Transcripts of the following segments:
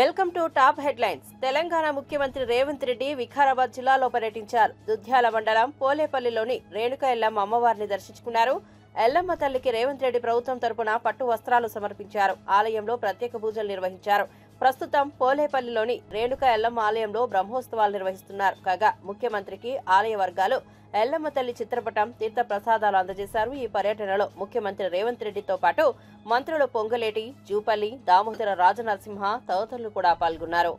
Welcome to top headlines. Telangana ముఖ్యమంత్రి రేవంత్ రెడ్డి వికారాబాద్ జిల్లాలో పర్యటించారు. దుద్యాల మండలం పోలేపల్లిలోని రేణుక ఎల్లమ్మ అమ్మవారిని దర్శించుకున్నారు. ఎల్లమ్మ తల్లికి రేవంత్ రెడ్డి ప్రభుత్వం తరపున పట్టు వస్త్రాలు సమర్పించారు. ఆలయంలో ప్రత్యేక పూజలు నిర్వహించారు. ప్రస్తుతం పోలేపల్లిలోని రేణుక ఎల్లమ్మ ఆలయంలో బ్రహ్మోత్సవాలు నిర్వహిస్తున్నారు. కాగా ముఖ్యమంత్రికి ఆలయ వర్గాలు ఎల్లమ్మ తల్లి చిత్రపటం, తీర్థ ప్రసాదాలు అందజేశారు. ఈ పర్యటనలో ముఖ్యమంత్రి రేవంత్ రెడ్డితో పాటు మంత్రులు పొంగులేటి, జూపల్లి, దామోదర రాజనరసింహ తదితరులు కూడా పాల్గొన్నారు.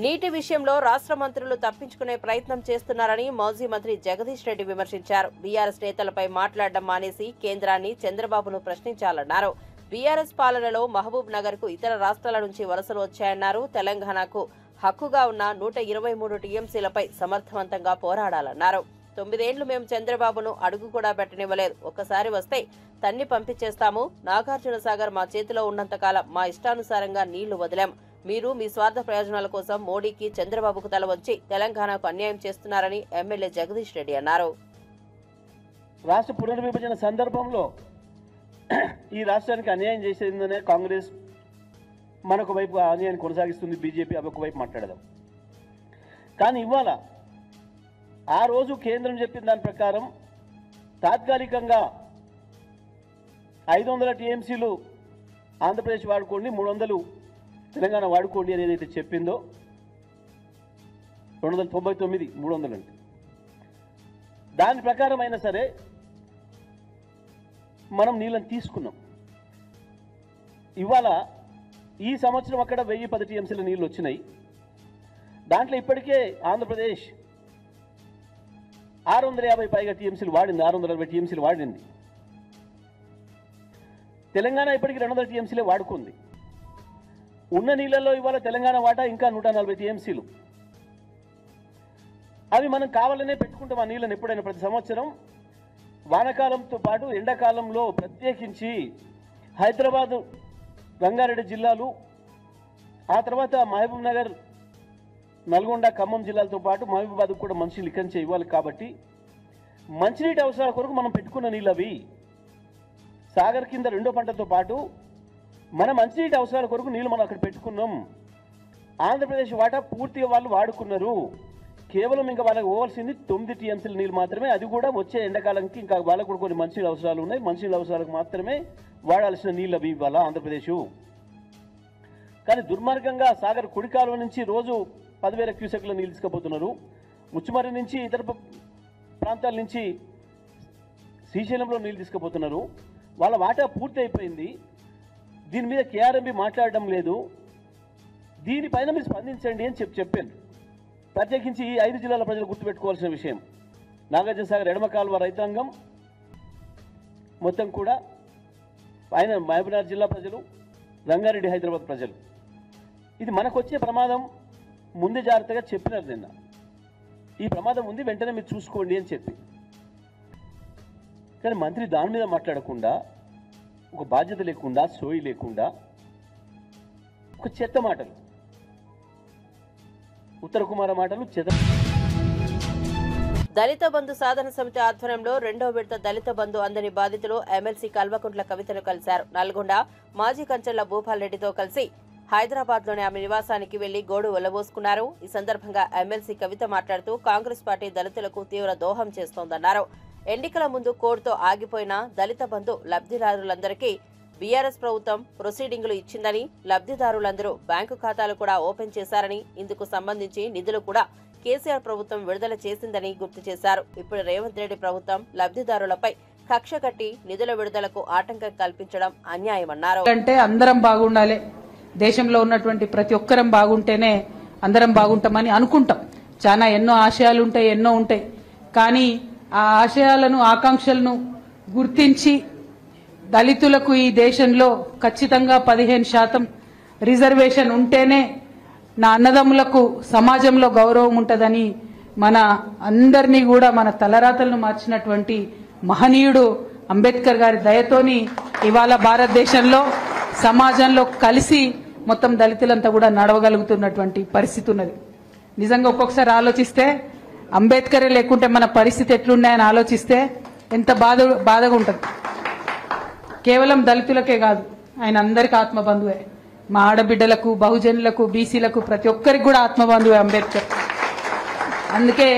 నీటి విషయంలో రాష్ట్ర మంత్రులు తప్పించుకునే ప్రయత్నం చేస్తున్నారని మాజీ మంత్రి జగదీష్ రెడ్డి విమర్శించారు. బీఆర్ఎస్ నేతలపై మాట్లాడడం మానేసి కేంద్రాన్ని, చంద్రబాబును ప్రశ్నించాలన్నారు. బీఆర్ఎస్ పాలనలో మహబూబ్ నగర్ కు ఇతర రాష్ట్రాల నుంచి వలసలు వచ్చాయన్నారు. తెలంగాణకు హక్కుగా ఉన్న 123 టీఎంసీలపై సమర్థవంతంగా పోరాడాలన్నారు. 9 ఏళ్లు మేము చంద్రబాబును అడుగు కూడా పెట్టనివ్వలేదు. ఒక్కసారి వస్తే తన్ని పంపించేస్తాము. నాగార్జున సాగర్ మా చేతిలో ఉన్నంతకాలం మా ఇష్టానుసారంగా నీళ్లు వదిలాం. మీరు మీ స్వార్థ ప్రయోజనాల కోసం మోడీకి, చంద్రబాబుకు తల వంచి తెలంగాణకు అన్యాయం చేస్తున్నారని ఎమ్మెల్యే జగదీష్ రెడ్డి అన్నారు. రాష్ట్ర పునర్విభజన సందర్భంలో ఈ రాష్ట్రానికి అన్యాయం చేసేందనే కాంగ్రెస్ మనొక వైపు అన్యాయాన్ని కొనసాగిస్తుంది, బీజేపీ అదొక వైపు మాట్లాడదాం. కానీ ఇవాళ ఆ రోజు కేంద్రం చెప్పిన దాని ప్రకారం తాత్కాలికంగా 500 టీఎంసీలు ఆంధ్రప్రదేశ్ వాడుకోండి, 300 తెలంగాణ వాడుకోండి అని ఏదైతే చెప్పిందో 299 300 అంటే దాని ప్రకారం అయినా సరే మనం నీళ్ళని తీసుకున్నాం. ఇవాళ ఈ సంవత్సరం అక్కడ 1010 టీఎంసీల నీళ్ళు వచ్చినాయి. దాంట్లో ఇప్పటికే ఆంధ్రప్రదేశ్ 650 పైగా టీఎంసీలు వాడింది, 660 టీఎంసీలు వాడింది. తెలంగాణ ఇప్పటికీ 200 టీఎంసీలే వాడుకుంది. ఉన్న నీళ్ళల్లో ఇవాళ తెలంగాణ వాటా ఇంకా 140 టీఎంసీలు. అవి మనం కావాలనే పెట్టుకుంటాం ఆ నీళ్ళని. ఎప్పుడైనా ప్రతి సంవత్సరం వానకాలంతో పాటు ఎండాకాలంలో ప్రత్యేకించి హైదరాబాదు, రంగారెడ్డి జిల్లాలు, ఆ తర్వాత మహబూబ్ నగర్, నల్గొండ, ఖమ్మం జిల్లాలతో పాటు మహబూబాబాద్కు కూడా మంచినీళ్ళు ఇక్కడి నుంచే ఇవ్వాలి. కాబట్టి మంచినీటి అవసరాల కొరకు మనం పెట్టుకున్న నీళ్ళు అవి సాగర్ కింద రెండో పంటతో పాటు మన మంచినీటి అవసరాల కొరకు నీళ్ళు మనం అక్కడ పెట్టుకున్నాం. ఆంధ్రప్రదేశ్ వాటా పూర్తిగా వాళ్ళు వాడుకున్నారు. కేవలం ఇంకా వాళ్ళకి పోవాల్సింది 9 టీఎంసీల నీళ్ళు మాత్రమే. అది కూడా వచ్చే ఎండాకాలంకి ఇంకా వాళ్ళకు కూడా కొన్ని మంచినీళ్ళ అవసరాలు ఉన్నాయి. మంచినీళ్ళ అవసరాలకు మాత్రమే వాడాల్సిన నీళ్ళు అవి ఇవాళ ఆంధ్రప్రదేశ్. కానీ దుర్మార్గంగా సాగర్ కుడి కాలువ నుంచి రోజు 10,000 క్యూసెక్ల నీళ్ళు తీసుకుపోతున్నారు. ముచ్చుమర్రి నుంచి ఇతర ప్రాంతాల నుంచి శ్రీశైలంలో నీళ్ళు తీసుకుపోతున్నారు. వాళ్ళ వాటా పూర్తి అయిపోయింది. దీని మీద కేఆర్ఎంబి మాట్లాడడం లేదు. దీనిపైన మీరు స్పందించండి అని చెప్పాను. ప్రత్యేకించి ఈ 5 జిల్లాల ప్రజలు గుర్తుపెట్టుకోవాల్సిన విషయం, నాగార్జున సాగర్ ఎడమ కాలువ రైతాంగం మొత్తం కూడా, ఆయన మహబూబ్నగర్ జిల్లా ప్రజలు, రంగారెడ్డి హైదరాబాద్ ప్రజలు, ఇది మనకు వచ్చే ప్రమాదం ముందే జాగ్రత్తగా చెప్పినారు నిన్న. ఈ ప్రమాదం ఉంది, వెంటనే మీరు చూసుకోండి అని చెప్పి. కానీ మంత్రి దాని మీద మాట్లాడకుండా, ఒక బాధ్యత లేకుండా, సోయి లేకుండా ఒక చెత్త మాటలు, ఉత్తర కుమార మాటలు, చెత్త. దళిత బంధు సాధన సమితి ఆధ్వర్యంలో 2వ విడత దళిత బంధు అందని బాధితులు ఎమ్మెల్సీ కల్వకుంట్ల కవితను కలిశారు. నల్గొండ మాజీ కంచెల భూపాల్ రెడ్డితో కలిసి హైదరాబాద్లోని ఆమె నివాసానికి వెళ్లి గోడు వెళ్లబోసుకున్నారు. ఈ సందర్భంగా ఎమ్మెల్సీ కవిత మాట్లాడుతూ కాంగ్రెస్ పార్టీ దళితులకు తీవ్ర దోహం చేస్తోందన్నారు. ఎన్నికల ముందు కోడ్తో ఆగిపోయిన దళిత బంధు లబ్ధిదారులందరికీ బీఆర్ఎస్ ప్రభుత్వం ప్రొసీడింగులు ఇచ్చిందని, లబ్ధిదారులందరూ బ్యాంకు ఖాతాలు కూడా ఓపెన్ చేశారని, ఇందుకు సంబంధించి నిధులు కూడా కేసీఆర్ ప్రభుత్వం విడుదల చేసిందని గుర్తు చేశారు. ఇప్పుడు రేవంత్ రెడ్డి ప్రభుత్వం లబ్ధిదారులపై కక్ష కట్టి నిధుల విడుదలకు ఆటంకం కల్పించడం అన్యాయమన్నారు. అంటే అందరం బాగుండాలి, దేశంలో ఉన్నటువంటి ప్రతి ఒక్కరం బాగుంటేనే అందరం బాగుంటామని అనుకుంటాం. చాలా ఎన్నో ఆశయాలు ఉంటాయి, ఎన్నో ఉంటాయి. కానీ ఆ ఆశయాలను, ఆకాంక్షలను గుర్తించి దళితులకు ఈ దేశంలో ఖచ్చితంగా 15% రిజర్వేషన్ ఉంటేనే నా అన్నదమ్ములకు సమాజంలో గౌరవం ఉంటుందని మన అందరినీ కూడా మన తలరాతలను మార్చినటువంటి మహనీయుడు అంబేద్కర్ గారి దయతోని ఇవాళ భారతదేశంలో సమాజంలో కలిసి మొత్తం దళితులంతా కూడా నడవగలుగుతున్నటువంటి పరిస్థితి ఉన్నది. నిజంగా ఒక్కొక్కసారి ఆలోచిస్తే అంబేద్కరే లేకుంటే మన పరిస్థితి ఎట్లున్నాయని ఆలోచిస్తే ఎంత బాధగా ఉంటుంది. కేవలం దళితులకే కాదు, ఆయన అందరికీ ఆత్మబంధువే. మా ఆడబిడ్డలకు, బహుజనులకు, బీసీలకు ప్రతి ఒక్కరికి కూడా ఆత్మబంధువే అంబేద్కర్. అందుకే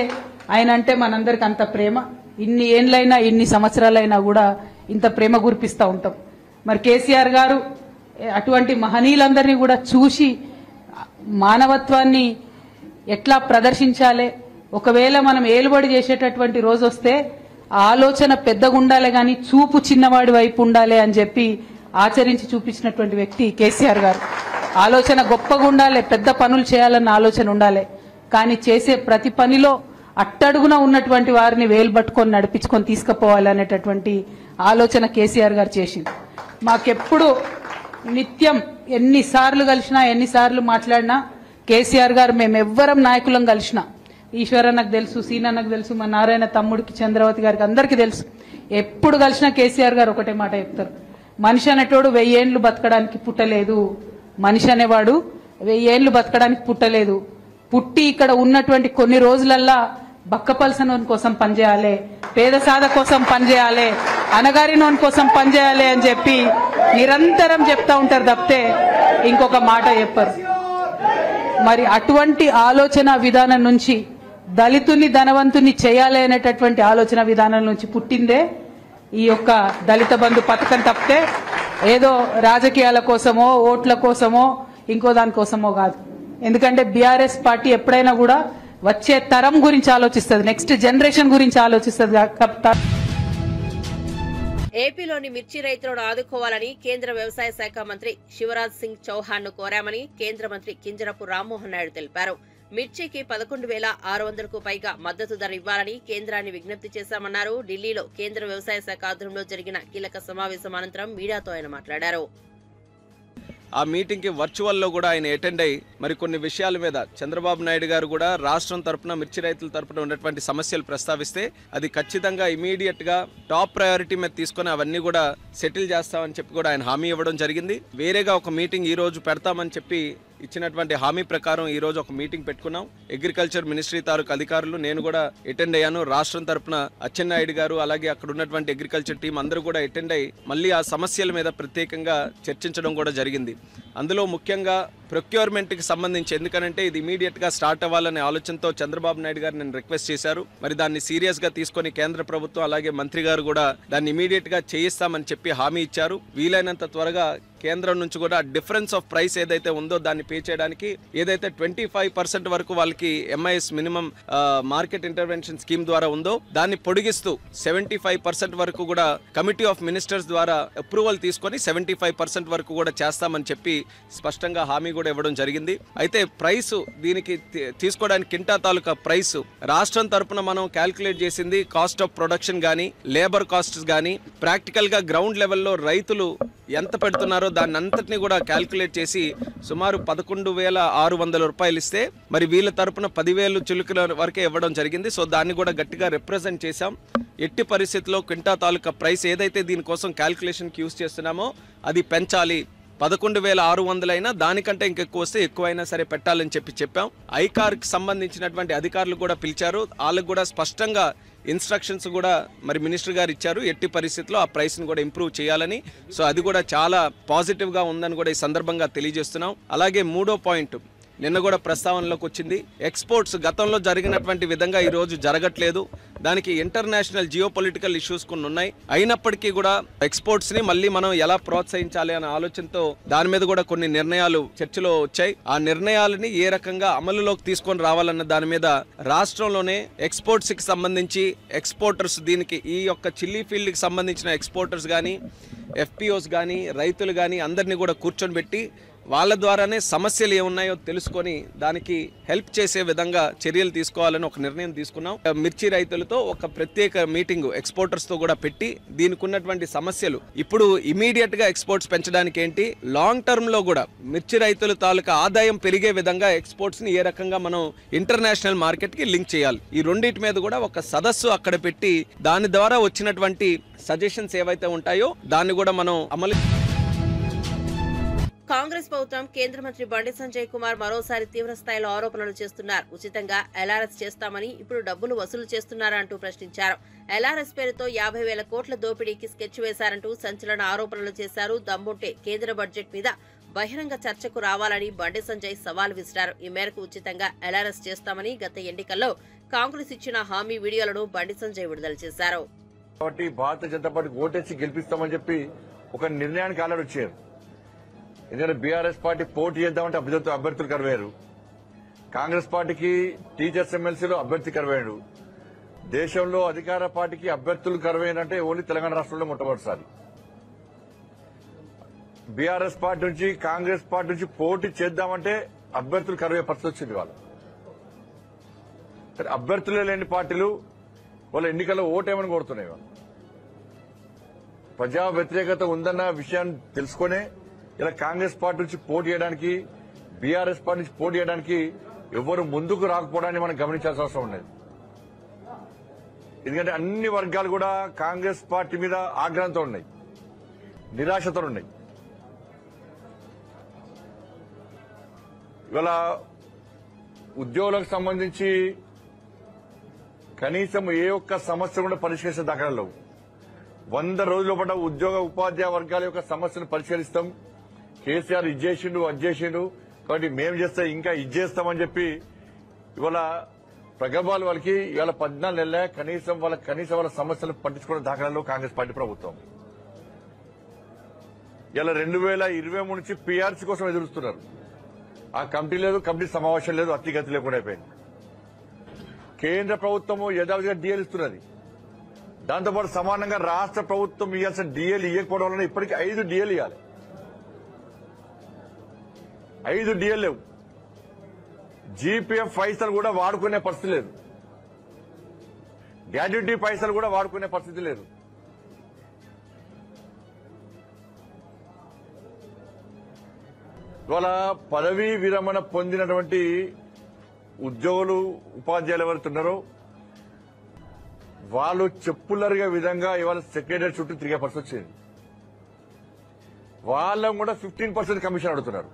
ఆయన అంటే మనందరికి అంత ప్రేమ. ఇన్ని ఏండ్లైనా, ఇన్ని సంవత్సరాలైనా కూడా ఇంత ప్రేమ గురిపిస్తూ ఉంటాం. మరి కేసీఆర్ గారు అటువంటి మహనీయులందరినీ కూడా చూసి మానవత్వాన్ని ఎట్లా ప్రదర్శించాలి, ఒకవేళ మనం ఏలుబడి చేసేటటువంటి రోజు వస్తే ఆలోచన పెద్దగా ఉండాలి కానీ చూపు చిన్నవాడి వైపు ఉండాలి అని చెప్పి ఆచరించి చూపించినటువంటి వ్యక్తి కేసీఆర్ గారు. ఆలోచన గొప్పగా ఉండాలి, పెద్ద పనులు చేయాలన్న ఆలోచన ఉండాలి. కానీ చేసే ప్రతి పనిలో అట్టడుగున ఉన్నటువంటి వారిని వేలు పట్టుకొని నడిపించుకొని తీసుకుపోవాలి అనేటటువంటి ఆలోచన కేసీఆర్ గారు చేసింది. మాకెప్పుడు నిత్యం ఎన్నిసార్లు కలిసినా, ఎన్నిసార్లు మాట్లాడినా కేసీఆర్ గారు మేమెవ్వరం నాయకులం కలిసినా, ఈశ్వరన్నకు తెలుసు, సీనన్నకు తెలుసు, మా నారాయణ తమ్ముడికి, చంద్రవతి గారికి అందరికీ తెలుసు, ఎప్పుడు కలిసినా కేసీఆర్ గారు ఒకటే మాట చెప్తారు, మనిషి అనేటోడు 1000 ఏళ్లు బతకడానికి పుట్టలేదు, మనిషి అనేవాడు 1000 ఏళ్లు బతకడానికి పుట్టలేదు, పుట్టి ఇక్కడ ఉన్నటువంటి కొన్ని రోజులల్లా బక్కపల్సనోని కోసం పనిచేయాలి, పేద సాధ కోసం పనిచేయాలి, అనగారినోని కోసం పనిచేయాలి అని చెప్పి నిరంతరం చెప్తా ఉంటారు తప్పితే ఇంకొక మాట చెప్పరు. మరి అటువంటి ఆలోచన విధానం నుంచి, దళితుని ధనవంతుని చేయాలి అనేటటువంటి ఆలోచన విధానం నుంచి పుట్టిందే ఈ యొక్క దళిత బంధు పథకం తప్పితే ఏదో రాజకీయాల కోసమో, ఓట్ల కోసమో, ఇంకో దానికోసమో కాదు. ఎందుకంటే బీఆర్ఎస్ పార్టీ ఎప్పుడైనా కూడా వచ్చే తరం గురించి ఆలోచిస్తుంది, నెక్స్ట్ జనరేషన్ గురించి ఆలోచిస్తుంది. ఏపీలోని మిర్చి రైతులను ఆదుకోవాలని కేంద్ర వ్యవసాయ శాఖ మంత్రి శివరాజ్ సింగ్ చౌహాన్ ను కోరామని కేంద్ర మంత్రి కింజరపు రామ్మోహన్ నాయుడు తెలిపారు. మిర్చికి 11,600కు పైగా మద్దతు ధర ఇవ్వాలని కేంద్రాన్ని విజ్ఞప్తి చేశామన్నారు. ఢిల్లీలో కేంద్ర వ్యవసాయ శాఖ ఆధ్వర్యంలో జరిగిన కీలక సమావేశం అనంతరం మీడియాతో ఆయన మాట్లాడారు. ఆ మీటింగ్కి వర్చువల్లో కూడా ఆయన అటెండ్ అయ్యి మరికొన్ని విషయాల మీద చంద్రబాబు నాయుడు గారు కూడా రాష్ట్రం తరపున, మిర్చి రైతుల తరపున ఉన్నటువంటి సమస్యలు ప్రస్తావిస్తే అది ఖచ్చితంగా ఇమీడియట్గా టాప్ ప్రయారిటీ మీద తీసుకొని అవన్నీ కూడా సెటిల్ చేస్తామని చెప్పి కూడా ఆయన హామీ ఇవ్వడం జరిగింది. వేరేగా ఒక మీటింగ్ ఈ రోజు పెడతామని చెప్పి ఇచ్చినటువంటి హామీ ప్రకారం ఈ రోజు ఒక మీటింగ్ పెట్టుకున్నాం. అగ్రికల్చర్ మినిస్ట్రీ తాలూకు అధికారులు, నేను కూడా అటెండ్ అయ్యాను. రాష్ట్రం తరపున అచ్చెన్నాయుడు గారు అలాగే అక్కడ ఉన్నటువంటి అగ్రికల్చర్ టీం అందరూ కూడా అటెండ్ అయ్యి మళ్ళీ ఆ సమస్యల మీద ప్రత్యేకంగా చర్చించడం కూడా జరిగింది. అందులో ముఖ్యంగా ప్రొక్యూర్మెంట్కి సంబంధించి, ఎందుకనంటే ఇది ఇమీడియట్గా స్టార్ట్ అవ్వాలనే ఆలోచనతో చంద్రబాబు నాయుడు గారు నేను రిక్వెస్ట్ చేశారు. మరి దాన్ని సీరియస్గా తీసుకొని కేంద్ర ప్రభుత్వం అలాగే మంత్రి గారు కూడా దాన్ని ఇమీడియట్గా చేయిస్తామని చెప్పి హామీ ఇచ్చారు. వీలైనంత త్వరగా కేంద్రం నుంచి కూడా డిఫరెన్స్ ఆఫ్ ప్రైస్ ఏదైతే ఉందో దాన్ని పే చేయడానికి ఏదైతే 25% వరకు వాళ్ళకి MIS minimum market intervention scheme ద్వారా ఉందో దాన్ని పొడిగిస్తూ 75% వరకు కూడా కమిటీ ఆఫ్ మినిస్టర్స్ ద్వారా అప్రూవల్ తీసుకొని 75% వరకు కూడా చేస్తామని చెప్పి స్పష్టంగా హామీ కూడా ఇవ్వడం జరిగింది. అయితే ప్రైస్ దీనికి తీసుకోవడానికి కింటా తాలూకా ప్రైస్ రాష్ట్రం తరపున మనం క్యాల్కులేట్ చేసింది కాస్ట్ ఆఫ్ ప్రొడక్షన్ కానీ లేబర్ కాస్ట్స్ కానీ ప్రాక్టికల్గా గ్రౌండ్ లెవెల్లో రైతులు ఎంత పెడుతున్నారో దాన్ని అంతటినీ కూడా క్యాల్కులేట్ చేసి సుమారు 11,600 రూపాయలు ఇస్తే మరి వీళ్ళ తరపున 10,000 చిలుకల వరకే ఇవ్వడం జరిగింది. సో దాన్ని కూడా గట్టిగా రిప్రజెంట్ చేశాం. ఎట్టి పరిస్థితుల్లో క్వింటా తాలూకా ప్రైస్ ఏదైతే దీనికోసం క్యాల్కులేషన్కి యూజ్ చేస్తున్నామో అది పెంచాలి. 11,600 అయినా దానికంటే ఇంకెక్కువ వస్తే ఎక్కువైనా సరే పెట్టాలని చెప్పాం. ఐకార్కి సంబంధించినటువంటి అధికారులు కూడా పిలిచారు. వాళ్ళకు కూడా స్పష్టంగా ఇన్స్ట్రక్షన్స్ కూడా మరి మినిస్టర్ గారు ఇచ్చారు. ఎట్టి పరిస్థితుల్లో ఆ ప్రైస్ని కూడా ఇంప్రూవ్ చేయాలని. సో అది కూడా చాలా పాజిటివ్గా ఉందని కూడా ఈ సందర్భంగా తెలియజేస్తున్నాం. అలాగే మూడో పాయింట్ నిన్న కూడా ప్రస్తావనలోకి వచ్చింది. ఎక్స్పోర్ట్స్ గతంలో జరిగినటువంటి విధంగా ఈ రోజు జరగట్లేదు. దానికి ఇంటర్నేషనల్ జియోపొలిటికల్ ఇష్యూస్ కొన్ని ఉన్నాయి. అయినప్పటికీ కూడా ఎక్స్పోర్ట్స్ ని మళ్ళీ మనం ఎలా ప్రోత్సహించాలి అనే ఆలోచనతో దాని మీద కూడా కొన్ని నిర్ణయాలు చర్చలో వచ్చాయి. ఆ నిర్ణయాలని ఏ రకంగా అమలులోకి తీసుకొని రావాలన్న దాని మీద రాష్ట్రంలోనే ఎక్స్పోర్ట్స్ కి సంబంధించి ఎక్స్పోర్టర్స్, దీనికి ఈ యొక్క చిల్లీ ఫీల్డ్ కి సంబంధించిన ఎక్స్పోర్టర్స్ కానీ FPOs కానీ రైతులు కానీ అందరినీ కూడా కూర్చొని పెట్టి వాళ్ళ ద్వారానే సమస్యలు ఏమున్నాయో తెలుసుకొని దానికి హెల్ప్ చేసే విధంగా చర్యలు తీసుకోవాలని ఒక నిర్ణయం తీసుకున్నాం. మిర్చి రైతులతో ఒక ప్రత్యేక మీటింగ్ ఎక్స్పోర్టర్స్ తో కూడా పెట్టి దీనికి ఉన్నటువంటి సమస్యలు, ఇప్పుడు ఇమీడియట్ గా ఎక్స్పోర్ట్స్ పెంచడానికి ఏంటి, లాంగ్ టర్మ్ లో కూడా మిర్చి రైతుల తాలూకా ఆదాయం పెరిగే విధంగా ఎక్స్పోర్ట్స్ ని ఏ రకంగా మనం ఇంటర్నేషనల్ మార్కెట్ కి లింక్ చేయాలి, ఈ రెండింటి మీద కూడా ఒక సదస్సు అక్కడ పెట్టి దాని ద్వారా వచ్చినటువంటి సజెషన్స్ ఏవైతే ఉంటాయో దాన్ని కూడా మనం అమలు. కాంగ్రెస్ ప్రభుత్వం కేంద్ర మంత్రి బండి సంజయ్ కుమార్ మరోసారి తీవ్ర స్థాయిలో ఆరోపణలు చేస్తున్నారు. ఉచితంగా LRS చేస్తామని ఇప్పుడు డబ్బులు వసూలు చేస్తున్నారంటూ ప్రశ్నించారు. LRS పేరుతో 50,000 కోట్ల దోపిడీకి స్కెచ్ వేశారంటూ సంచలన ఆరోపణలు చేశారు. దమ్ముంటే కేంద్ర బడ్జెట్ మీద బహిరంగ చర్చకు రావాలని బండి సంజయ్ సవాల్ విసిరారు. ఈ మేరకు ఉచితంగా LRS చేస్తామని గత ఎన్నికల్లో కాంగ్రెస్ ఇచ్చిన హామీ వీడియోలను బండి సంజయ్ విడుదల చేశారు. కాబట్టి భారతీయ జనతా పార్టీ ఓటేసి గెలిపిస్తామని చెప్పి ఒక నిర్ణయానికి ఆల్రెడీ వచ్చారు. ఎందుకంటే బీఆర్ఎస్ పార్టీ పోటీ చేద్దామంటే అభ్యర్థులు కరువేరు, కాంగ్రెస్ పార్టీకి టీచర్స్ ఎమ్మెల్సీలో అభ్యర్థి కరువేడు, దేశంలో అధికార పార్టీకి అభ్యర్థులు కరువేనంటే ఓన్లీ తెలంగాణ రాష్ట్రంలో మొట్టమొదటిసారి. బీఆర్ఎస్ పార్టీ నుంచి కాంగ్రెస్ పార్టీ నుంచి పోటీ చేద్దామంటే అభ్యర్థులు కరువే పరిస్థితి వచ్చింది. వాళ్ళు అభ్యర్థులే లేని పార్టీలు వాళ్ళ ఎన్నికల్లో ఓటేమని కోరుతున్నాయి. వాళ్ళు ప్రజా వ్యతిరేకత ఉందన్న విషయాన్ని తెలుసుకునే ఇలా కాంగ్రెస్ పార్టీ నుంచి పోటీ చేయడానికి, బీఆర్ఎస్ పార్టీ నుంచి పోటీ చేయడానికి ఎవరు ముందుకు రాకపోవడాన్ని మనం గమనించాల్సిన అవసరం ఉండేది. ఎందుకంటే అన్ని వర్గాలు కూడా కాంగ్రెస్ పార్టీ మీద ఆగ్రహంతో ఉన్నాయి, నిరాశతో ఉన్నాయి. ఇవాళ ఉద్యోగులకు సంబంధించి కనీసం ఏ ఒక్క సమస్య కూడా పరిష్కరించే దాఖలా లేవు. 100 రోజుల పాటు ఉద్యోగ ఉపాధ్యాయ వర్గాల యొక్క సమస్యను పరిష్కరిస్తాం, కేసీఆర్ ఇది చేసిండు అది చేసిండు కాబట్టి మేము చేస్తే ఇంకా ఇది చేస్తామని చెప్పి ఇవాళ ప్రగల్భాలు వాళ్ళకి ఇవాళ 14 నెలలే కనీసం వాళ్ళ సమస్యలు పట్టించుకునే దాఖలాలు కాంగ్రెస్ పార్టీ ప్రభుత్వం. ఇలా 2023 నుంచి PRC కోసం ఎదురుస్తున్నారు. ఆ కమిటీ లేదు, కమిటీ సమావేశం లేదు, అతిగతి లేకుండా అయిపోయింది. కేంద్ర ప్రభుత్వము యథావిధిగా DL ఇస్తున్నది. దాంతోపాటు సమానంగా రాష్ట్ర ప్రభుత్వం ఇవ్వాల్సిన DL ఇవ్వకపోవడం వల్ల ఇప్పటికీ 5 DL ఇవ్వాలి. 5 DL లేవు. GPF పైసలు కూడా వాడుకునే పరిస్థితి లేదు, గ్రాడ్యుటీ పైసలు కూడా వాడుకునే పరిస్థితి లేదు. ఇవాళ పదవీ విరమణ పొందినటువంటి ఉద్యోగులు ఉపాధ్యాయులు ఎవరుతున్నారో వాళ్ళు చెప్పులరిగే విధంగా ఇవాళ సెక్రటరీ చుట్టూ తిరిగే పరిస్థితి వచ్చింది. వాళ్ళం కూడా 15% కమిషన్ అడుగుతున్నారు.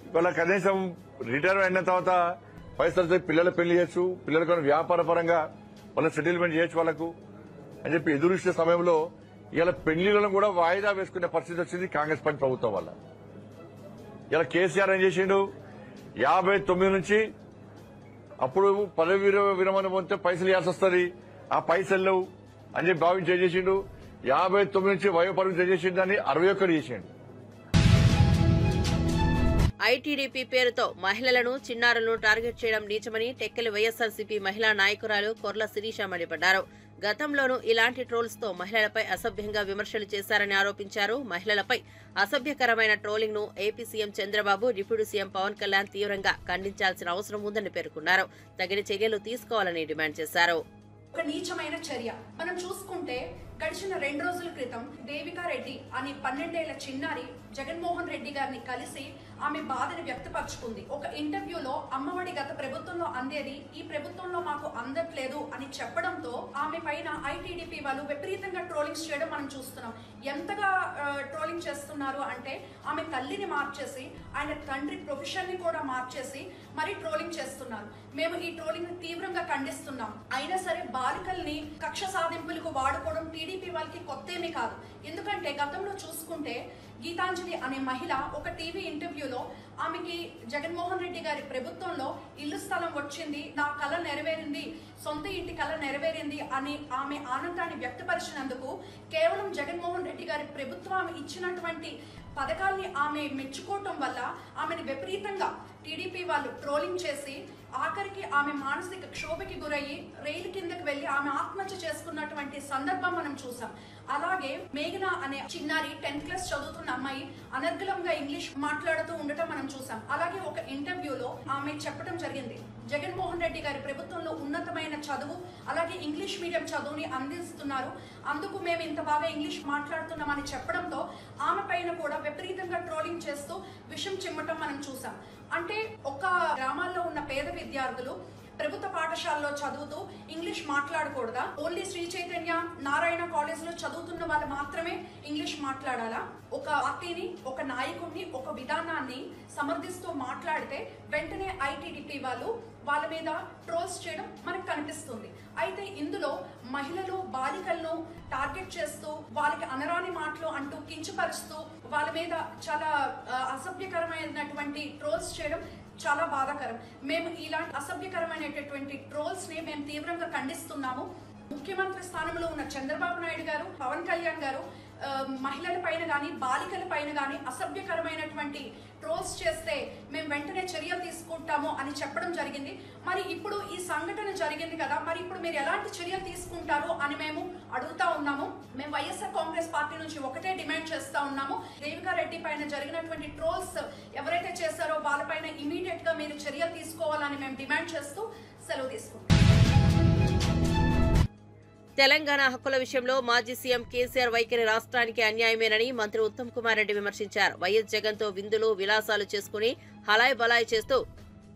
ఇవాళ కనీసం రిటైర్ అయిన తర్వాత పైసలతో పిల్లల పెళ్లి చేయొచ్చు, పిల్లలకు వ్యాపార పరంగా వాళ్ళ సెటిల్మెంట్ చేయొచ్చు వాళ్ళకు అని చెప్పి ఎదురు ఇచ్చే సమయంలో ఇలా పెళ్లిళ్లను కూడా వాయిదా వేసుకునే పరిస్థితి వచ్చింది కాంగ్రెస్ పార్టీ ప్రభుత్వం వల్ల. ఇలా కేసీఆర్ ఏం చేసిండు, 59 నుంచి అప్పుడు పదవి విరమణ పొందితే పైసలు ఇవ్వాల్సి వస్తుంది, ఆ పైసలు లేవు అని చెప్పి భావించి ఏం చేసిండు, 59 నుంచి వయోపరిమితి ఏం చేసిండు, దాన్ని 61 చేసిండు. ఐటీడీపీ పేరుతో మహిళలను చిన్నారులను టార్గెట్ చేయడం నీచమని టెక్కలి వైఎస్ఆర్సీపీ మహిళా నాయకురాలు కొర్ల శిరీష మండిపడ్డారు. గతంలోనూ ఇలాంటి ట్రోల్స్ తో మహిళలపై అసభ్యంగా విమర్శలు చేశారని ఆరోపించారు. మహిళలపై అసభ్యకరమైన ట్రోలింగ్ ను AP CM Chandrababu, deputy CM Pawan Kalyan తీవ్రంగా ఖండించాల్సిన అవసరం ఉందని పేర్కొన్నారు. తగిన చర్యలు తీసుకోవాలని డిమాండ్ చేశారు. ఒక నీచమైన చర్య మనం చూసుకుంటే గడిచిన 2 రోజుల క్రితం దేవికా రెడ్డి అని 12 ఏళ్ల చిన్నారి జగన్మోహన్ రెడ్డి గారిని కలిసి ఆమె బాధని వ్యక్తపరుచుకుంది. ఒక ఇంటర్వ్యూలో అమ్మఒడి గత ప్రభుత్వంలో అందేది, ఈ ప్రభుత్వంలో మాకు అందట్లేదు అని చెప్పడంతో ఆమె పైన ఐటీడీపీ వాళ్ళు విపరీతంగా ట్రోలింగ్స్ చేయడం మనం చూస్తున్నాం. ఎంతగా ట్రోలింగ్ చేస్తున్నారు అంటే ఆమె తల్లిని మార్చేసి ఆయన తండ్రి ప్రొఫెషన్ ని కూడా మార్చేసి మరి ట్రోలింగ్ చేస్తున్నారు. మేము ఈ ట్రోలింగ్ తీవ్రంగా ఖండిస్తున్నాం. అయినా సరే బాలికల్ని కక్ష సాధింపులకు వాడుకోవడం టీడీపీ వాళ్ళకి కొత్తేమీ కాదు. ఎందుకంటే గతంలో చూసుకుంటే గీతాంజలి అనే మహిళ ఒక టీవీ ఇంటర్వ్యూలో ఆమెకి జగన్మోహన్ రెడ్డి గారి ప్రభుత్వంలో ఇల్లు స్థలం వచ్చింది, నా కళ నెరవేరింది, సొంత ఇంటి కళ నెరవేరింది అని ఆమె ఆనందాన్ని వ్యక్తపరిచినందుకు కేవలం జగన్మోహన్ రెడ్డి గారి ప్రభుత్వం ఇచ్చినటువంటి పథకాల్ని ఆమె మెచ్చుకోవటం వల్ల ఆమెను విపరీతంగా టీడీపీ వాళ్ళు ట్రోలింగ్ చేసి ఆఖరికి ఆమె మానసిక క్షోభకి గురయ్యి రైలు కిందకి వెళ్లి ఆమె ఆత్మహత్య చేసుకున్నటువంటి సందర్భం మనం చూసాం. అలాగే మేఘనా అనే చిన్నారి 10th క్లాస్ చదువుతున్న అమ్మాయి అనర్గళంగా ఇంగ్లీష్ మాట్లాడుతూ ఉండటం మనం చూసాం. అలాగే ఒక ఇంటర్వ్యూలో ఆమె చెప్పడం జరిగింది, జగన్మోహన్ రెడ్డి గారి ప్రభుత్వంలో ఉన్నతమైన చదువు అలాగే ఇంగ్లీష్ మీడియం చదువుని అందిస్తున్నారు, అందుకు మేము ఇంత బాగా ఇంగ్లీష్ మాట్లాడుతున్నామని చెప్పడంతో ఆమె పైన కూడా విపరీతంగా ట్రోలింగ్ చేస్తూ విషం చిమ్మటం మనం చూసాం. అంటే ఒక గ్రామాల్లో ఉన్న పేద విద్యార్థులు ప్రభుత్వ పాఠశాలలో చదువుతూ ఇంగ్లీష్ మాట్లాడకూడదా? ఓన్లీ శ్రీ చైతన్య నారాయణ కాలేజ్ లో చదువుతున్న వాళ్ళు మాత్రమే ఇంగ్లీష్ మాట్లాడాలా? ఒక పార్టీని, ఒక నాయకుడిని, ఒక విధానాన్ని సమర్థిస్తూ మాట్లాడితే వెంటనే ఐటీడీపీ వాళ్ళు వాళ్ళ మీద ట్రోల్స్ చేయడం మనకు కనిపిస్తుంది. అయితే ఇందులో మహిళలు, బాలికలను టార్గెట్ చేస్తూ వాళ్ళకి అనరాని మాటలు అంటూ కించపరుస్తూ వాళ్ళ మీద చాలా అసభ్యకరమైనటువంటి ట్రోల్స్ చేయడం చాలా బాధాకరం. మేము ఇలాంటి అసభ్యకరమైనటువంటి ట్రోల్స్ ని మేము తీవ్రంగా ఖండిస్తున్నాము. ముఖ్యమంత్రి స్థానంలో ఉన్న చంద్రబాబు నాయుడు గారు, పవన్ కళ్యాణ్ గారు మహిళల పైన గానీ బాలికల పైన గానీ అసభ్యకరమైనటువంటి ట్రోల్స్ చేస్తే మేము వెంటనే చర్యలు తీసుకుంటాము అని చెప్పడం జరిగింది. మరి ఇప్పుడు ఈ సంఘటన జరిగింది కదా, మరి ఇప్పుడు మీరు ఎలాంటి చర్యలు తీసుకుంటారు అని మేము అడుగుతా ఉన్నాము. మేము వైఎస్ఆర్ కాంగ్రెస్ పార్టీ నుంచి ఒకటే డిమాండ్ చేస్తా ఉన్నాము, దేవికా రెడ్డి పైన జరిగినటువంటి ట్రోల్స్ ఎవరైతే చేశారో వాళ్ళపైన ఇమీడియట్ గా మీరు చర్యలు తీసుకోవాలని మేము డిమాండ్ చేస్తూ సెలవు తీసుకుంటాం. తెలంగాణ హక్కుల విషయంలో మాజీ సీఎం కేసీఆర్ వైఖరి రాష్ట్రానికి అన్యాయమేనని మంత్రి ఉత్తమ్ కుమార్ రెడ్డి విమర్శించారు. వైఎస్ జగన్తో విందులు విలాసాలు చేసుకుని హలాయ్ బలాయ్ చేస్తూ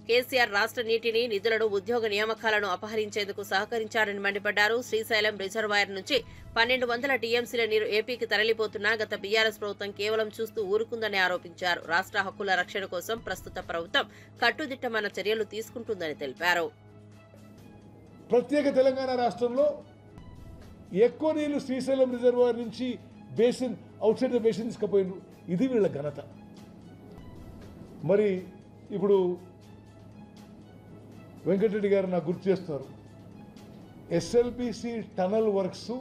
కేసీఆర్ రాష్ట్ర నీటిని, నిధులను, ఉద్యోగ నియామకాలను అపహరించేందుకు సహకరించారని మండిపడ్డారు. శ్రీశైలం రిజర్వాయర్ నుంచి 1200 టీఎంసీల నీరు ఏపీకి తరలిపోతున్నా గత బీఆర్ఎస్ ప్రభుత్వం కేవలం చూస్తూ ఊరుకుందని ఆరోపించారు. రాష్ట్ర హక్కుల రక్షణ కోసం ప్రస్తుత ప్రభుత్వం కట్టుదిట్టమైన చర్యలు తీసుకుంటుందని తెలిపారు. ప్రత్యేక తెలంగాణ రాష్ట్రంలో ఎక్కువ నీళ్లు శ్రీశైలం రిజర్వాయర్ నుంచి basin, outside the basin తీసుకుపోయినారు. ఇది వీళ్ళ ఘనత. మరి ఇప్పుడు వెంకటరెడ్డి గారు నాకు గుర్తు చేస్తున్నారు, ఎస్ఎల్బిసి టనల్ వర్క్స్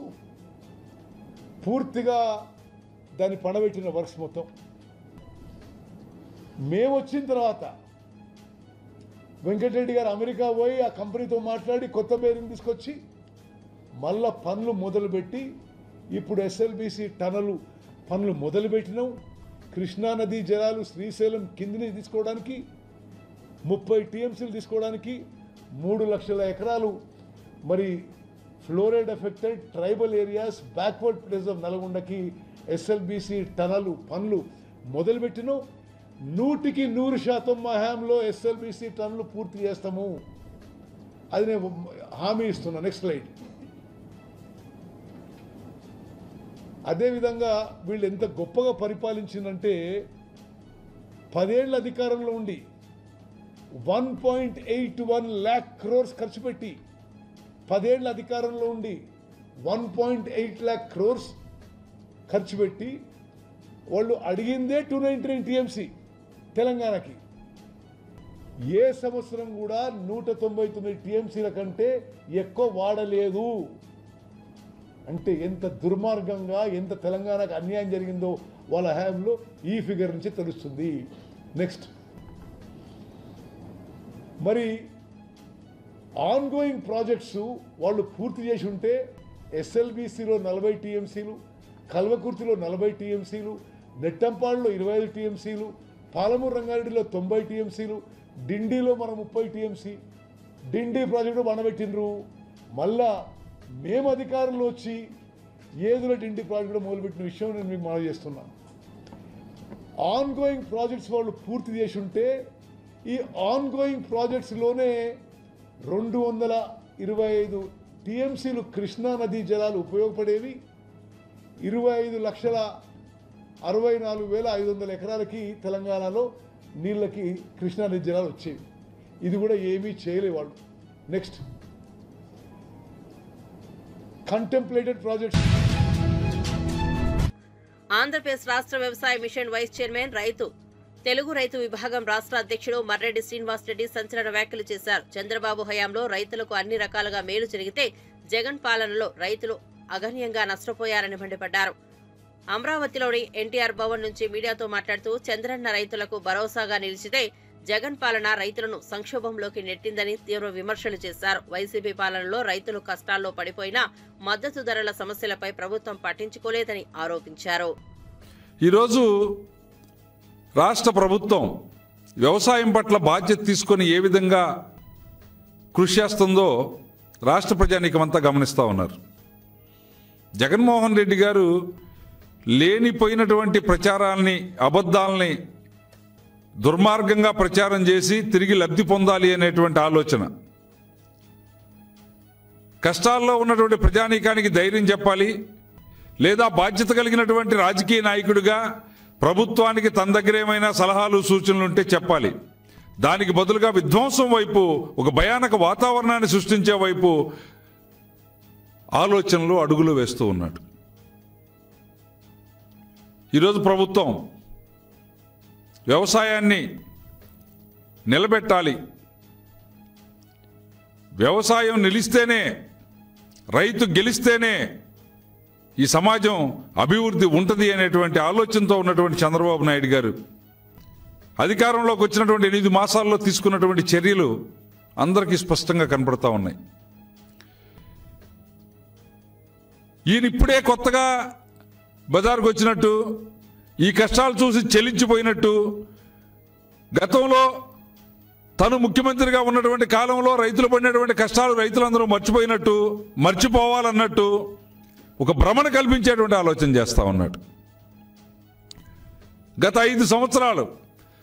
పూర్తిగా దాన్ని పడబెట్టిన వర్క్స్ మొత్తం మేము వచ్చిన తర్వాత వెంకటరెడ్డి గారు అమెరికా పోయి ఆ కంపెనీతో మాట్లాడి కొత్త బేరింగ్ తీసుకొచ్చి మళ్ళా పనులు మొదలుపెట్టి ఇప్పుడు ఎస్ఎల్బిసి టనల్ పనులు మొదలుపెట్టినాం. కృష్ణానదీ జలాలు శ్రీశైలం కిందిని తీసుకోవడానికి 30 టీఎంసీలు తీసుకోవడానికి 3 లక్షల ఎకరాలు మరి fluoride affected tribal areas backward place of నల్గొండకి ఎస్ఎల్బిసి టనల్ పనులు మొదలుపెట్టినాం. 100% మా హయాంలో ఎస్ఎల్బిసి టన్నులు పూర్తి చేస్తాము, అది నేను హామీ ఇస్తున్నా. Next slide. అదేవిధంగా వీళ్ళు ఎంత గొప్పగా పరిపాలించిందంటే 10 ఏళ్ల అధికారంలో ఉండి 1.81 lakh crores ఖర్చు పెట్టి 10 ఏళ్ల అధికారంలో ఉండి 1.8 lakh crores ఖర్చు పెట్టి వాళ్ళు అడిగిందే 299 టీఎంసీ తెలంగాణకి. ఏ సంవత్సరం కూడా 199 టీఎంసీల కంటే ఎక్కువ వాడలేదు. అంటే ఎంత దుర్మార్గంగా, ఎంత తెలంగాణకు అన్యాయం జరిగిందో వాళ్ళ హ్యాండ్లో ఈ ఫిగర్ నుంచి తెలుస్తుంది. నెక్స్ట్, మరి ఆన్గోయింగ్ ప్రాజెక్ట్స్ వాళ్ళు పూర్తి చేసి ఉంటే ఎస్ఎల్బీసీలో 40 టీఎంసీలు, కల్వకుర్తిలో 40 టీఎంసీలు, నెట్టంపాడులో 25 టీఎంసీలు, పాలమూరు రంగారెడ్డిలో 90 టీఎంసీలు, డిండిలో మనం 30 టీఎంసీ డిండి ప్రాజెక్టు బండబెట్టినరు. మళ్ళా మేము అధికారంలో వచ్చి ఏదులో డిండి ప్రాజెక్టు మొదలుపెట్టిన విషయం నేను మీకు మనవి చేస్తున్నాను. ఆన్గోయింగ్ ప్రాజెక్ట్స్ వాళ్ళు పూర్తి చేసి ఉంటే ఈ ఆన్గోయింగ్ ప్రాజెక్ట్స్లోనే 225 టీఎంసీలు కృష్ణా నదీ జలాలు ఉపయోగపడేవి. 25,64,500 ఎకరాలకి తెలంగాణలో నీళ్ళకి కృష్ణా నదీ జలాలు వచ్చేవి. ఇది కూడా ఏమీ చేయలేదు వాళ్ళు. Next, contemplated projects. ఆంధ్రప్రదేశ్ రాష్ట్ర వ్యవసాయ మిషన్ వైస్ చైర్మన్ తెలుగు రైతు విభాగం రాష్ట్ర అధ్యక్షుడు మర్రెడ్డి శ్రీనివాస్ రెడ్డి సంచలన వ్యాఖ్యలు చేశారు. చంద్రబాబు హయాంలో రైతులకు అన్ని రకాలుగా మేలు జరిగితే జగన్ పాలనలో రైతులు అగణ్యంగా నష్టపోయారని మండిపడ్డారు. అమరావతిలోని ఎన్టీఆర్ భవన్ నుంచి మీడియాతో మాట్లాడుతూ చంద్రన్న రైతులకు భరోసాగా నిలిచితే జగన్ పాలన రైతులను సంక్షోభంలోకి నెట్టిందని తీవ్ర విమర్శలు చేశారు. వైసీపీ పాలనలో రైతులు కష్టాల్లో పడిపోయినా మద్దతు ధరల సమస్యలపై ప్రభుత్వం పట్టించుకోలేదని ఆరోపించారు. ఈరోజు రాష్ట్ర ప్రభుత్వం వ్యవసాయం పట్ల బాధ్యత తీసుకొని ఏ విధంగా కృషి చేస్తుందో రాష్ట్ర ప్రజానీకమంతా గమనిస్తూ ఉన్నారు. జగన్మోహన్ రెడ్డి గారు లేనిపోయినటువంటి ప్రచారాల్ని, అబద్ధాలని దుర్మార్గంగా ప్రచారం చేసి తిరిగి లబ్ధి పొందాలి అనేటువంటి ఆలోచన. కష్టాల్లో ఉన్నటువంటి ప్రజానీకానికి ధైర్యం చెప్పాలి, లేదా బాధ్యత కలిగినటువంటి రాజకీయ నాయకుడిగా ప్రభుత్వానికి తన దగ్గర ఏమైనా సలహాలు సూచనలు ఉంటే చెప్పాలి. దానికి బదులుగా విధ్వంసం వైపు, ఒక భయానక వాతావరణాన్ని సృష్టించే వైపు ఆలోచనలు, అడుగులు వేస్తూ ఉన్నాడు. ఈరోజు ప్రభుత్వం వ్యవసాయాన్ని నిలబెట్టాలి, వ్యవసాయం నిలిస్తేనే, రైతు గెలిస్తేనే ఈ సమాజం అభివృద్ధి ఉంటుంది అనేటువంటి ఆలోచనతో ఉన్నటువంటి చంద్రబాబు నాయుడు గారు అధికారంలోకి వచ్చినటువంటి 8 మాసాల్లో తీసుకున్నటువంటి చర్యలు అందరికీ స్పష్టంగా కనపడతా ఉన్నాయి. ఈయన ఇప్పుడే కొత్తగా బజార్కు వచ్చినట్టు, ఈ కష్టాలు చూసి చెల్లించిపోయినట్టు, గతంలో తను ముఖ్యమంత్రిగా ఉన్నటువంటి కాలంలో రైతులు పడినటువంటి కష్టాలు రైతులందరూ మర్చిపోవాలన్నట్టు ఒక భ్రమను కల్పించేటువంటి ఆలోచన చేస్తూ ఉన్నాడు. గత 5 సంవత్సరాలు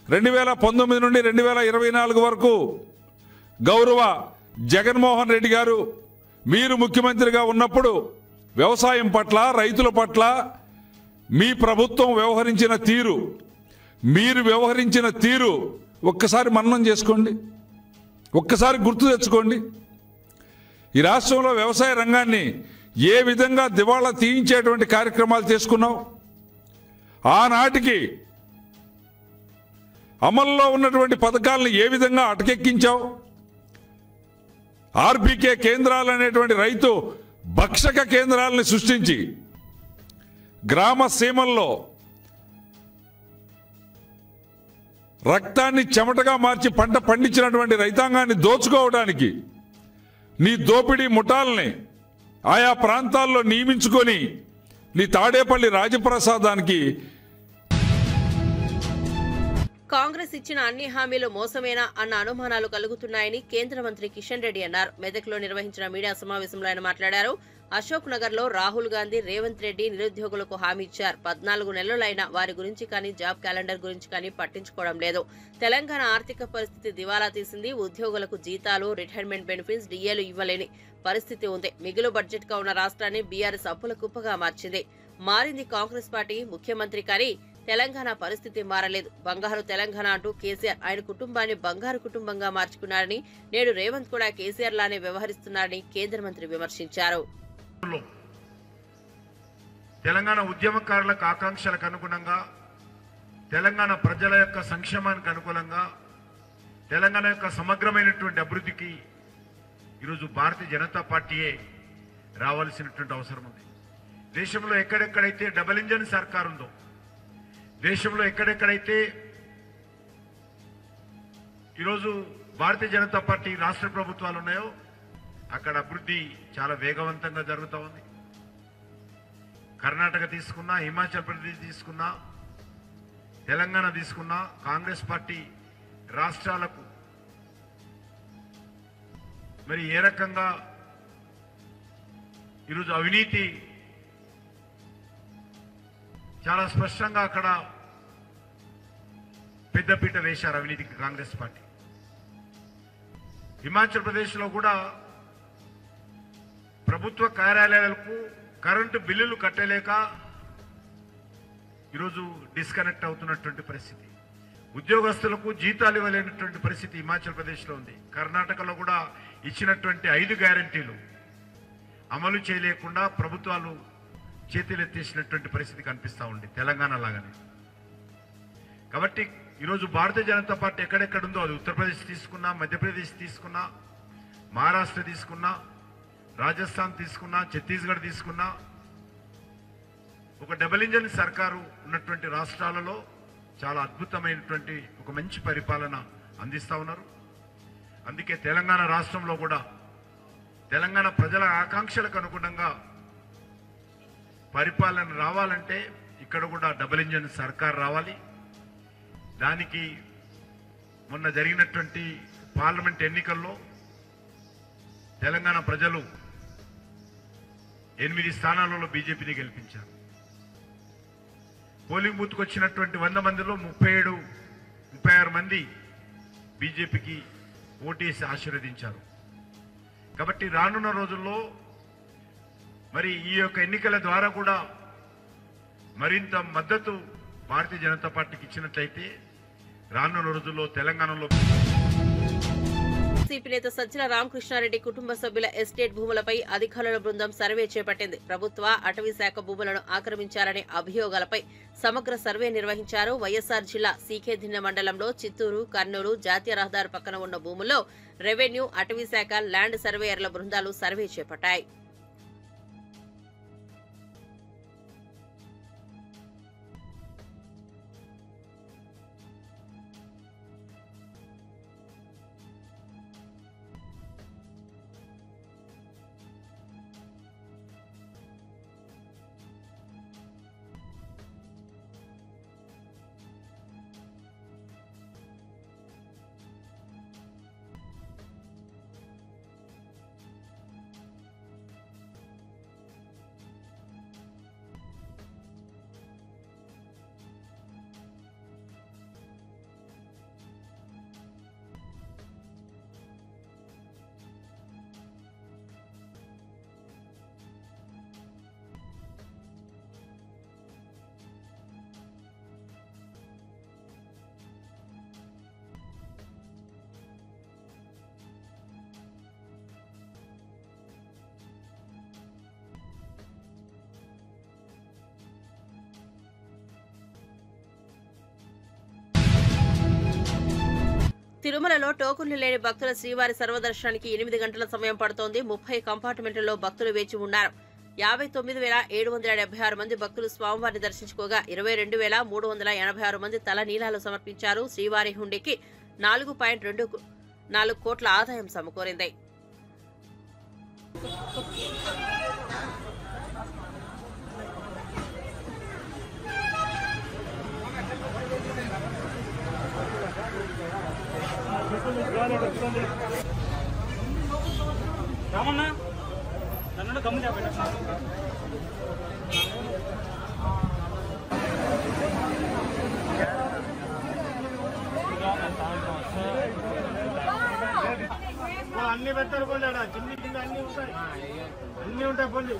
2019 నుండి 2024 వరకు గౌరవ జగన్మోహన్ రెడ్డి గారు మీరు ముఖ్యమంత్రిగా ఉన్నప్పుడు వ్యవసాయం పట్ల, రైతుల పట్ల మీ ప్రభుత్వం వ్యవహరించిన తీరు, మీరు వ్యవహరించిన తీరు ఒక్కసారి మననం చేసుకోండి, ఒక్కసారి గుర్తు తెచ్చుకోండి. ఈ రాష్ట్రంలో వ్యవసాయ రంగాన్ని ఏ విధంగా దివాళా తీయించేటువంటి కార్యక్రమాలు చేసుకున్నావు, ఆనాటికి అమల్లో ఉన్నటువంటి పథకాలను ఏ విధంగా అటకెక్కించావు, ఆర్బీకే కేంద్రాలు అనేటువంటి రైతు భక్షక కేంద్రాలను సృష్టించి గ్రామ సీమల్లో రక్తాన్ని చెమటగా మార్చి పంట పండించినటువంటి రైతాంగాన్ని దోచుకోవడానికి నీ దోపిడీ ముఠాలని ఆయా ప్రాంతాల్లో నియమించుకొని నీ తాడేపల్లి రాజప్రసాదానికి. కాంగ్రెస్ ఇచ్చిన అన్ని హామీలు మోసమేనా అన్న అనుమానాలు కలుగుతున్నాయని కేంద్ర మంత్రి కిషన్ రెడ్డి అన్నారు. మెదక్లో నిర్వహించిన మీడియా సమావేశంలో ఆయన మాట్లాడారు. అశోక్ నగర్ లో రాహుల్ గాంధీ, రేవంత్ రెడ్డి నిరుద్యోగులకు హామీ ఇచ్చారు. 14 నెలలైనా వారి గురించి కానీ, జాబ్ క్యాలెండర్ గురించి కానీ పట్టించుకోవడం లేదు. తెలంగాణ ఆర్థిక పరిస్థితి దివాలా తీసింది. ఉద్యోగులకు జీతాలు, రిటైర్మెంట్ బెనిఫిట్స్, డిఏలు ఇవ్వలేని పరిస్థితి ఉంది. మిగులు బడ్జెట్ గా ఉన్న రాష్ట్రాన్ని బీఆర్ఎస్ అప్పుల కుప్పగా మార్చింది. మారింది కాంగ్రెస్ పార్టీ, ముఖ్యమంత్రి కానీ తెలంగాణ పరిస్థితి మారలేదు. బంగారు తెలంగాణ అంటూ కేసీఆర్ ఆయన కుటుంబాన్ని బంగారు కుటుంబంగా మార్చుకున్నారని, నేడు రేవంత్ కూడా కేసీఆర్ లానే వ్యవహరిస్తున్నారని కేంద్ర మంత్రి విమర్శించారు. తెలంగాణ ఉద్యమకారులకు ఆకాంక్షలకు అనుగుణంగా, తెలంగాణ ప్రజల యొక్క సంక్షేమానికి అనుకూలంగా, తెలంగాణ యొక్క సమగ్రమైనటువంటి అభివృద్ధికి ఈరోజు భారతీయ జనతా పార్టీయే రావాల్సినటువంటి అవసరం ఉంది. దేశంలో ఎక్కడెక్కడైతే డబుల్ ఇంజన్ సర్కార్ ఉందో, దేశంలో ఎక్కడెక్కడైతే ఈరోజు భారతీయ జనతా పార్టీ రాష్ట్ర ప్రభుత్వాలు ఉన్నాయో అక్కడ అభివృద్ధి చాలా వేగవంతంగా జరుగుతూ ఉంది. కర్ణాటక తీసుకున్నా, హిమాచల్ ప్రదేశ్ తీసుకున్నా, తెలంగాణ తీసుకున్నా, కాంగ్రెస్ పార్టీ రాష్ట్రాలకు మరి ఏ రకంగా ఈరోజు అవినీతి చాలా స్పష్టంగా అక్కడ పెద్దపీట వేశారు అవినీతికి కాంగ్రెస్ పార్టీ. హిమాచల్ ప్రదేశ్లో కూడా ప్రభుత్వ కార్యాలయాలకు కరెంటు బిల్లులు కట్టలేక ఈరోజు డిస్కనెక్ట్ అవుతున్నటువంటి పరిస్థితి, ఉద్యోగస్తులకు జీతాలు ఇవ్వలేనటువంటి పరిస్థితి హిమాచల్ ప్రదేశ్లో ఉంది. కర్ణాటకలో కూడా ఇచ్చినటువంటి 5 గ్యారంటీలు అమలు చేయలేకుండా ప్రభుత్వాలు చేతులెత్తేసినటువంటి పరిస్థితి కనిపిస్తూ ఉంది తెలంగాణ లాగానే. కాబట్టి ఈరోజు భారతీయ జనతా పార్టీ ఎక్కడెక్కడుందో, అది ఉత్తరప్రదేశ్ తీసుకున్నా, మధ్యప్రదేశ్ తీసుకున్నా, మహారాష్ట్ర తీసుకున్నా, రాజస్థాన్ తీసుకున్నా, ఛత్తీస్గఢ్ తీసుకున్నా, ఒక డబుల్ ఇంజన్ సర్కారు ఉన్నటువంటి రాష్ట్రాలలో చాలా అద్భుతమైనటువంటి ఒక మంచి పరిపాలన అందిస్తూ ఉన్నారు. అందుకే తెలంగాణ రాష్ట్రంలో కూడా తెలంగాణ ప్రజల ఆకాంక్షలకు అనుగుణంగా పరిపాలన రావాలంటే ఇక్కడ కూడా డబుల్ ఇంజన్ సర్కార్ రావాలి. దానికి మొన్న జరిగినటువంటి పార్లమెంట్ ఎన్నికల్లో తెలంగాణ ప్రజలు 8 స్థానాలలో బీజేపీని గెలిపించారు. పోలింగ్ బూత్కు వచ్చినటువంటి 100 మందిలో 36 మంది బీజేపీకి ఓటేసి ఆశీర్వదించారు. కాబట్టి రానున్న రోజుల్లో మరి ఈ యొక్క ఎన్నికల ద్వారా కూడా మరింత మద్దతు భారతీయ జనతా పార్టీకి ఇచ్చినట్లయితే రానున్న రోజుల్లో తెలంగాణలో సిపి నేత సజ్జల రామకృష్ణారెడ్డి కుటుంబ సభ్యుల ఎస్టేట్ భూములపై అధికారుల బృందం సర్వే చేపట్టింది. ప్రభుత్వ అటవీ శాఖ భూములను ఆక్రమించారనే అభియోగాలపై సమగ్ర సర్వే నిర్వహించారు. వైఎస్ఆర్ జిల్లా సీకేదిన్నె మండలంలో చిత్తూరు, కర్నూలు జాతీయ రహదారి పక్కన ఉన్న భూముల్లో రెవెన్యూ, అటవీ శాఖ, ల్యాండ్ సర్వేయర్ల బృందాలు సర్వే చేపట్టాయి. తిరుమలలో టోకున్లు లేని భక్తుల శ్రీవారి సర్వదర్శనానికి 8 గంటల సమయం పడుతోంది. 30 కంపార్ట్మెంట్లలో భక్తులు వేచి ఉన్నారు. 59,776 మంది భక్తులు స్వామివారిని దర్శించుకోగా 22,386 మంది తల నీలాలు సమర్పించారు. శ్రీవారి హుండీకి 4.24 కోట్ల ఆదాయం సమకూరింది. రామన్న నన్ను గమ్మున అన్ని పెడతారు పోలేడా, చిన్ని కింద అన్ని ఉంటాయి, అన్ని ఉంటాయి పోలే.